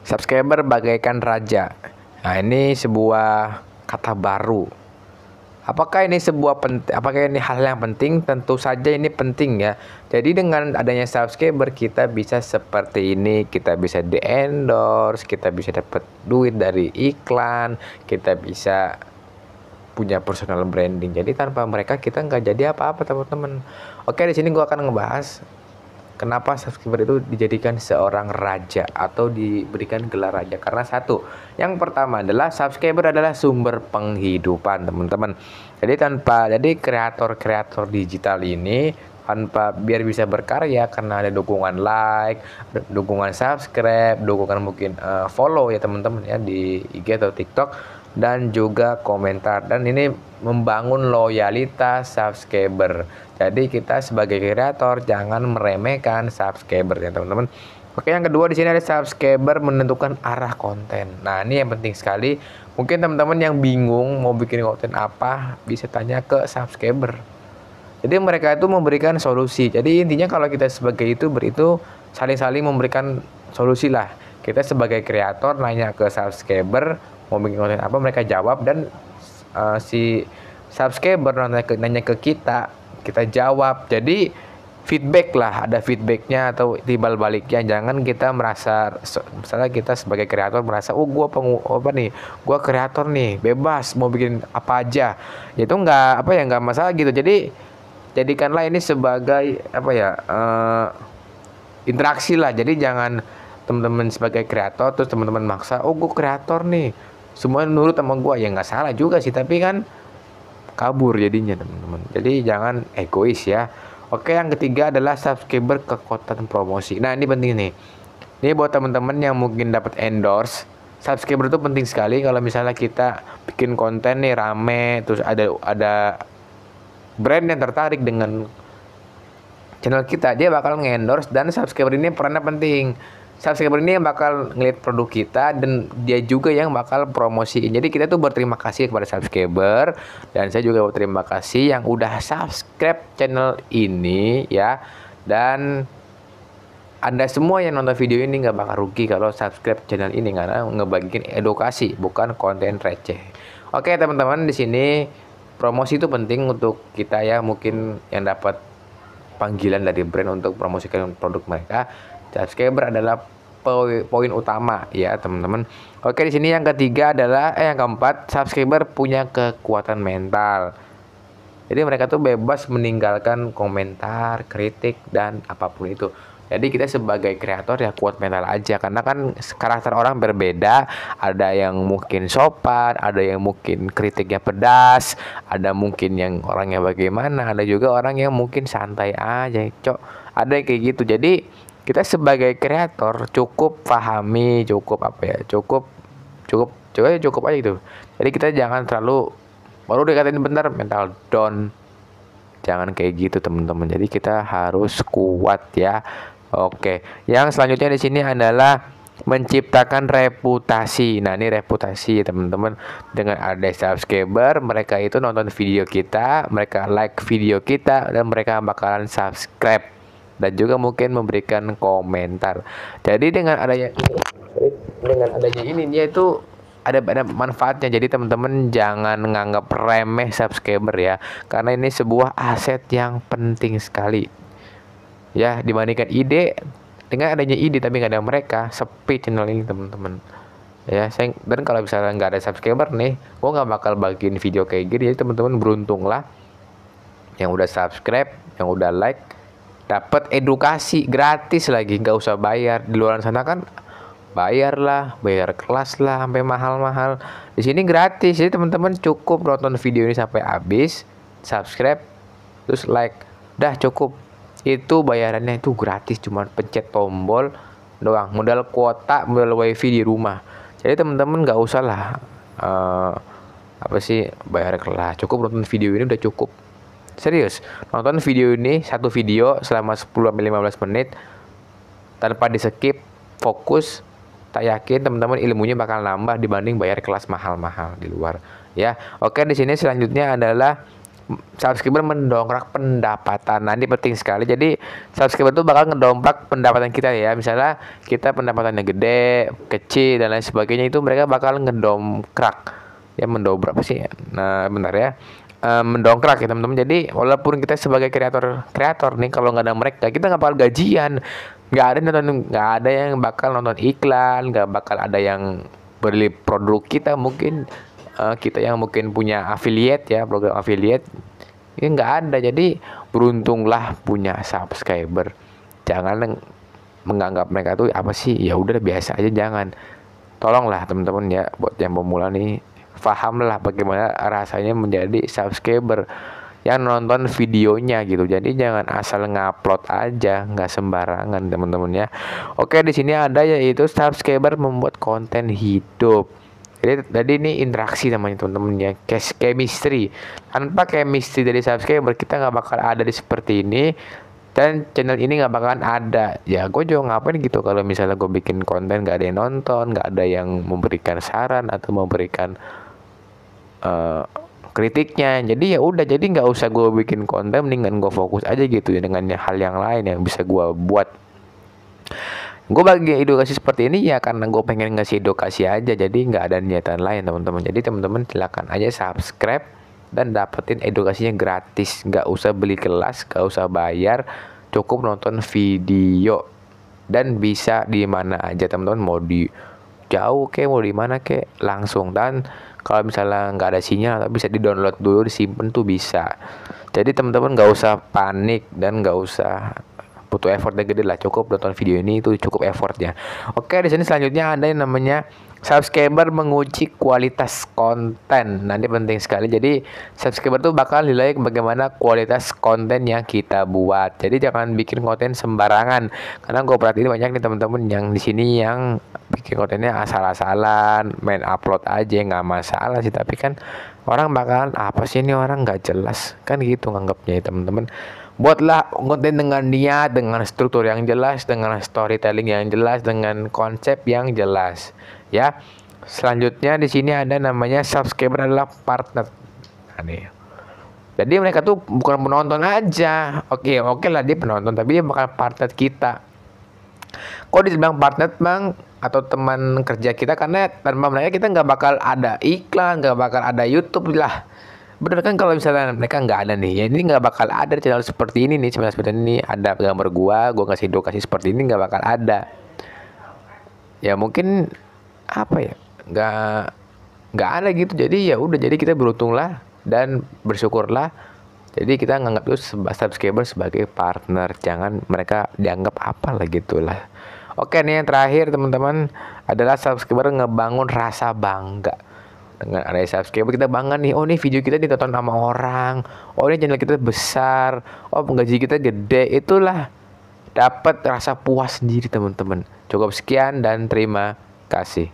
Subscriber bagaikan raja. Nah, ini sebuah kata baru. Apakah ini apakah ini hal yang penting? Tentu saja ini penting ya. Jadi dengan adanya subscriber kita bisa seperti ini, kita bisa di-endorse, kita bisa dapat duit dari iklan, kita bisa punya personal branding. Jadi tanpa mereka kita nggak jadi apa-apa, teman-teman. Oke, di sini gua akan ngebahas kenapa subscriber itu dijadikan seorang raja atau diberikan gelar raja. Karena satu, yang pertama adalah subscriber adalah sumber penghidupan, teman-teman. Jadi kreator-kreator digital ini biar bisa berkarya karena ada dukungan like, dukungan subscribe, dukungan mungkin follow ya teman-teman ya di IG atau TikTok, dan juga komentar, dan ini membangun loyalitas subscriber. Jadi kita sebagai kreator jangan meremehkan subscriber ya teman-teman. Oke, yang kedua di sini ada subscriber menentukan arah konten. Nah, ini yang penting sekali. Mungkin teman-teman yang bingung mau bikin konten apa bisa tanya ke subscriber. Jadi mereka itu memberikan solusi. Jadi intinya kalau kita sebagai YouTuber itu saling-saling memberikan solusi lah. Kita sebagai kreator nanya ke subscriber mau bikin konten apa, mereka jawab, dan si subscriber nanya ke kita jawab. Jadi feedback lah, ada feedbacknya atau timbal baliknya. Jangan kita merasa misalnya kita sebagai kreator merasa gua gua kreator nih, bebas mau bikin apa aja. Itu nggak masalah gitu. Jadi jadikanlah ini sebagai interaksi lah. Jadi jangan teman-teman sebagai kreator terus teman-teman maksa gua kreator nih semua nurut sama gua, ya nggak salah juga sih, tapi kan kabur jadinya teman-teman. Jadi jangan egois ya. Oke, yang ketiga adalah subscriber kekuatan promosi. Nah, ini penting nih. Ini buat teman-teman yang mungkin dapat endorse. Subscriber itu penting sekali. Kalau misalnya kita bikin konten nih rame, terus ada brand yang tertarik dengan channel kita, dia bakal nge-endorse, dan subscriber ini perannya penting. Subscriber ini yang bakal ngeliat produk kita, dan dia juga yang bakal promosiin. Jadi kita tuh berterima kasih kepada subscriber, dan saya juga berterima kasih yang udah subscribe channel ini ya. Dan Anda semua yang nonton video ini nggak bakal rugi kalau subscribe channel ini, karena ngebagiin edukasi bukan konten receh. Oke teman-teman, di sini promosi itu penting untuk kita ya, mungkin yang dapat panggilan dari brand untuk promosikan produk mereka. Subscriber adalah poin utama ya teman-teman. Oke, di sini yang ketiga adalah yang keempat, subscriber punya kekuatan mental. Jadi mereka tuh bebas meninggalkan komentar, kritik, dan apapun itu. Jadi kita sebagai kreator ya kuat mental aja, karena kan karakter orang berbeda. Ada yang mungkin sopan, ada yang mungkin kritiknya pedas, ada mungkin yang orangnya bagaimana, ada juga orang yang mungkin santai aja, ada yang kayak gitu. Jadi kita sebagai kreator cukup pahami, cukup aja gitu. Jadi kita jangan terlalu baru dikatain bentar mental down, jangan kayak gitu teman-teman. Jadi kita harus kuat ya. Oke, yang selanjutnya di sini adalah menciptakan reputasi. Nah, ini reputasi teman-teman. Dengan ada subscriber, mereka itu nonton video kita, mereka like video kita, dan mereka bakalan subscribe dan juga mungkin memberikan komentar. Jadi dengan adanya ini dia itu ada manfaatnya. Jadi teman-teman jangan menganggap remeh subscriber ya, karena ini sebuah aset yang penting sekali ya, dibandingkan ide. Dengan adanya ide tapi nggak ada mereka, sepi channel ini teman-teman ya. Dan kalau misalnya nggak ada subscriber nih, gua nggak bakal bagiin video kayak gini. Jadi teman-teman beruntung lah yang udah subscribe, yang udah like, dapat edukasi gratis lagi, nggak usah bayar. Di luar sana kan bayar kelas lah sampai mahal-mahal. Di sini gratis. Jadi teman-teman cukup nonton video ini sampai habis, subscribe, terus like, dah cukup. Itu bayarannya itu gratis, cuma pencet tombol doang, modal kuota, modal wifi di rumah. Jadi teman-teman nggak usah lah bayar kelas, cukup nonton video ini udah cukup. Serius, nonton video ini, satu video selama 10-15 menit tanpa di skip, fokus, tak yakin teman-teman ilmunya bakal nambah dibanding bayar kelas mahal-mahal di luar ya. Oke, di sini selanjutnya adalah subscriber mendongkrak pendapatan. Nah, ini penting sekali. Jadi subscriber itu bakal ngedongkrak pendapatan kita ya. Misalnya kita pendapatannya gede, kecil dan lain sebagainya, itu mereka bakal ngedongkrak. Ya mendobrak apa sih? Nah, bentar ya. Mendongkrak ya teman-teman. Jadi walaupun kita sebagai kreator nih, kalau nggak ada mereka kita nggak bakal gajian, nggak ada yang bakal nonton iklan, nggak bakal ada yang beli produk kita. Mungkin kita yang mungkin punya affiliate ya, program affiliate ini nggak ada. Jadi beruntunglah punya subscriber. Jangan menganggap mereka tuh apa sih, ya udah biasa aja. Jangan, tolonglah teman-teman ya, buat yang pemula nih, pahamlah bagaimana rasanya menjadi subscriber yang nonton videonya gitu. Jadi jangan asal ngupload aja, nggak sembarangan teman-teman ya. Oke, di sini ada yaitu subscriber membuat konten hidup. Jadi ini interaksi namanya teman-teman ya, chemistry. Tanpa chemistry dari subscriber kita nggak bakal ada di seperti ini, dan channel ini nggak bakalan ada. Ya gue juga ngapain gitu kalau misalnya gue bikin konten nggak ada yang nonton, nggak ada yang memberikan saran atau memberikan kritiknya. Jadi ya udah, jadi nggak usah gue bikin konten, mendingan gue fokus aja gitu ya dengan hal yang lain yang bisa gue buat. Gue bagi edukasi seperti ini ya karena gue pengen ngasih edukasi aja, jadi nggak ada niatan lain teman-teman. Jadi teman-teman silakan aja subscribe dan dapetin edukasinya gratis, nggak usah beli kelas, nggak usah bayar, cukup nonton video. Dan bisa di mana aja teman-teman, mau di jauh ke, mau di mana ke, langsung. Dan kalau misalnya nggak ada sinyal, bisa di download dulu, disimpan tuh bisa. Jadi teman-teman nggak usah panik dan nggak usah butuh effort yang gede lah, cukup nonton video ini itu cukup effortnya. Oke, di sini selanjutnya ada yang namanya subscriber menguji kualitas konten. Nanti penting sekali. Jadi subscriber tuh bakal nilai bagaimana kualitas konten yang kita buat. Jadi jangan bikin konten sembarangan. Karena gue perhatiin banyak nih teman-teman yang di sini yang bikin kontennya asal-asalan, main upload aja, nggak masalah sih. Tapi kan orang bakalan apa sih ini orang nggak jelas kan gitu nganggapnya ya teman-teman. Buatlah konten dengan niat, dengan struktur yang jelas, dengan storytelling yang jelas, dengan konsep yang jelas. Ya. Selanjutnya di sini ada namanya subscriber adalah partner. Nah, nih. Jadi mereka tuh bukan penonton aja. Oke lah dia penonton, tapi dia bakal partner kita. Kok dibilang partner bang atau teman kerja kita, karena tanpa mereka kita nggak bakal ada iklan, nggak bakal ada YouTube lah. Bener kan, kalau misalnya mereka nggak ada nih, ya ini nggak bakal ada channel seperti ini nih, channel seperti ini ada gambar gua ngasih edukasi seperti ini, nggak bakal ada. Ya mungkin apa ya, nggak ada gitu. Jadi ya udah, jadi kita beruntunglah dan bersyukurlah. Jadi kita nganggap itu subscriber sebagai partner, jangan mereka dianggap apalah gitulah. Oke nih, yang terakhir teman-teman adalah subscriber ngebangun rasa bangga. Dengan ada subscriber kita bangga nih, oh nih video kita ditonton sama orang, oh ini channel kita besar, oh gaji kita gede. Itulah dapat rasa puas sendiri teman-teman. Cukup sekian dan terima kasih.